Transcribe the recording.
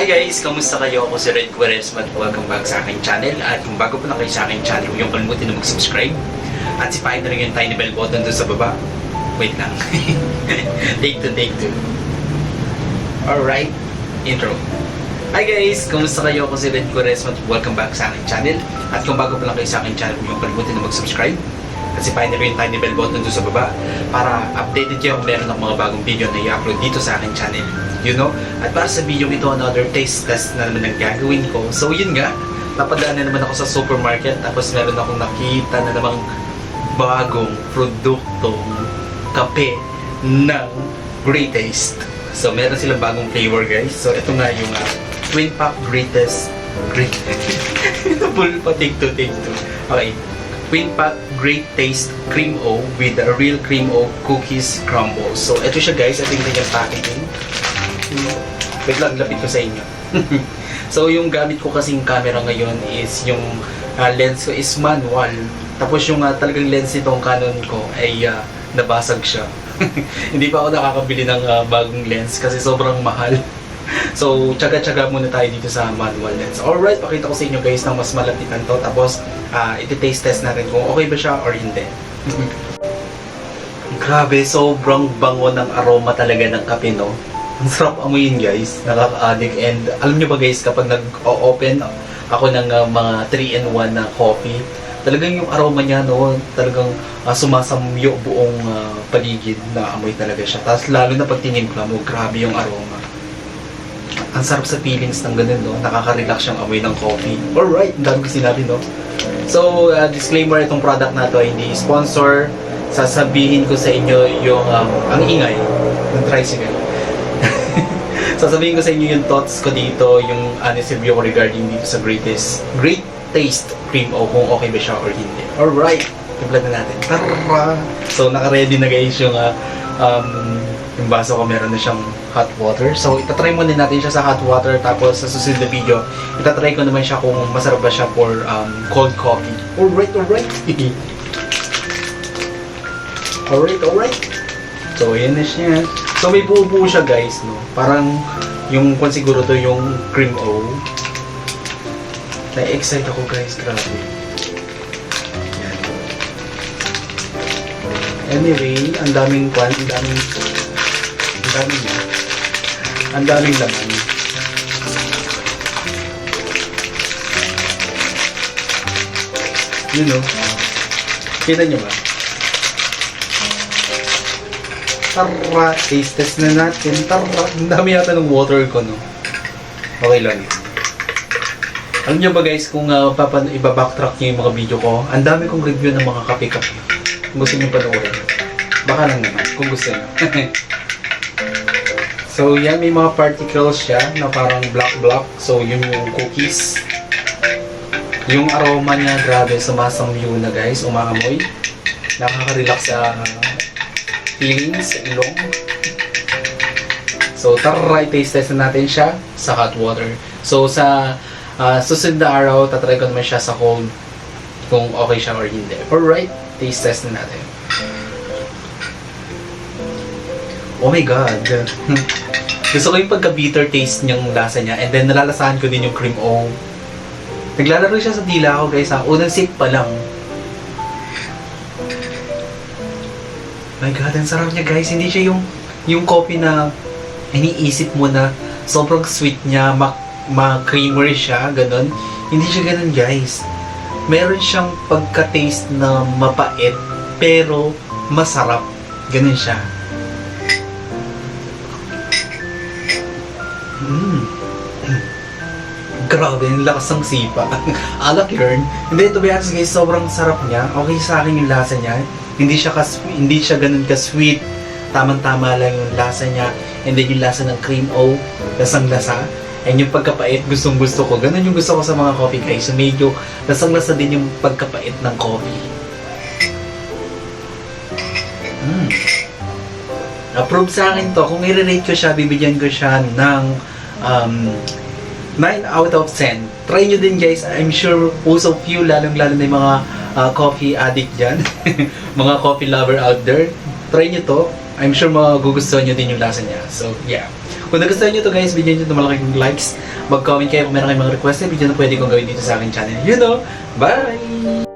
Hi guys! Kamusta kayo? Ako si Red Quaresma at welcome back sa aking channel. At kung bago pa lang kayo sa aking channel, huwag niyong kalimutan na mag-subscribe. At sipahin na rin yung tiny bell button doon sa baba. Wait lang. Take two. Alright, intro. Hi guys! Kamusta kayo? Ako si Red Quaresma at welcome back sa aking channel. At kung bago pa lang kayo sa aking channel, huwag niyong kalimutan na mag-subscribe. At sipahin na rin yung tiny bell button doon sa baba para updated kayo kung meron ng mga bagong video na i-upload dito sa aking channel. You know? At para sa video ito, another taste test na naman ang gagawin ko. So yun nga, napadaan na naman ako sa supermarket tapos meron akong nakita na namang bagong produktong kape ng Great Taste. So meron silang bagong flavor guys. So ito nga yung Twin Pack Greatest take two. Okay. Twin Pack Great Taste Cream O with a real cream O cookies crumble. So ito siya guys, ito yung kanyang packaging. Wait lang, lapit ko sa inyo. So yung gamit ko kasing camera ngayon is yung lens ko is manual. Tapos yung talagang lens nitong Canon ko ay nabasag siya. Hindi pa ako nakakabili ng bagong lens kasi sobrang mahal. So tsaga-tsaga muna tayo dito sa manual lens. Alright, pakita ko sa inyo guys ng mas malapitan to. Tapos iti-taste test natin kung okay ba siya or hindi. Grabe, sobrang bango ng aroma talaga ng kape, no? Ang sarap amuyin guys, nakaka-addict. And alam nyo ba guys, kapag nag-open ako ng mga 3-in-1 na coffee, talagang yung aroma niya, no, talagang sumasamyo buong paligid na amoy talaga siya. Tapos lalo na pag tinimpla mo, grabe yung aroma. Ang sarap sa feelings ng ganun, no? Nakaka-relax yung amoy ng coffee. Alright, ang dami ko sinabi, no? So, disclaimer, itong product na to ay hindi sponsor. Sasabihin ko sa inyo yung ang ingay ng tricycle. Sasabihin ko sa inyo yung thoughts ko dito, yung honest review ko regarding dito sa Great Taste Cream O, kung okay ba siya or hindi. Alright, timpla na natin. Tara! So, naka-ready na guys yung baso ko, meron na siyang hot water. So, itatry muna natin siya sa hot water, tapos sa susunod na video, itatry ko naman siya kung masarap ba siya for cold coffee. Alright! Alright! So, ayan na siya. So, may buo-buo siya guys, no? Parang yung kung siguro to yung cream O. Na-excite ako guys, grabe. Yan. Anyway, ang daming laman. You know, kita nyo ba? Tara, taste test na natin. Tara, ang dami yata ng water ko, no? Okay lang yun. Alam nyo ba guys, kung iba-backtrack nyo yung mga video ko, ang dami kong review ng mga kape-kape. Kung gusto nyo panoorin. Baka lang naman, kung gusto nyo. So yan, may mga particles siya na parang black. So yun yung cookies. Yung aroma niya, grabe, sumasamyo na guys, umaamoy. Nakaka-relax sa feelings, sa ilong. So tara, i-taste test na natin siya sa hot water. So sa susunod na araw, tatry ko naman siya sa cold kung okay siya or hindi. Alright, taste test na natin. Oh my god. Gusto ko yung pagka-bitter taste niyang lasa niya, and then nalalasahan ko din yung cream O. Naglalaro siya sa dila ko guys ha. Unang sip pa lang. My god, ang sarap niya guys. Hindi siya yung coffee na iniisip mo na sobrang sweet niya, ma-creamer siya, ganun. Hindi siya ganun guys. Meron siyang pagka-taste na mapait, pero masarap. Ganun siya. Grabe, ang lakas ng sipa. Alak yarn. Hindi, to be honest guys, sobrang sarap niya. Okay sa akin yung lasa niya. Hindi siya ganun ka-sweet. Tamang-tama lang yung lasa niya. And then yung lasa ng cream O, lasang-lasa. And yung pagkapait, gustong-gusto ko. Ganun yung gusto ko sa mga coffee guys. So medyo lasang-lasa din yung pagkapait ng coffee. Approve sa akin to. Kung i-rate ko siya, bibigyan ko siya ng 9 out of 10. Try nyo din guys. I'm sure most of you, lalong-lalo na yung mga coffee addict dyan, mga coffee lover out there, try nyo to. I'm sure magugustuhan nyo din yung lasa niya. So, yeah. Kung nagustuhan nyo to guys, bigyan nyo ito malaking likes. Mag-comment kayo kung meron kayong mga request na video na pwede kong gawin dito sa aking channel. You know, bye!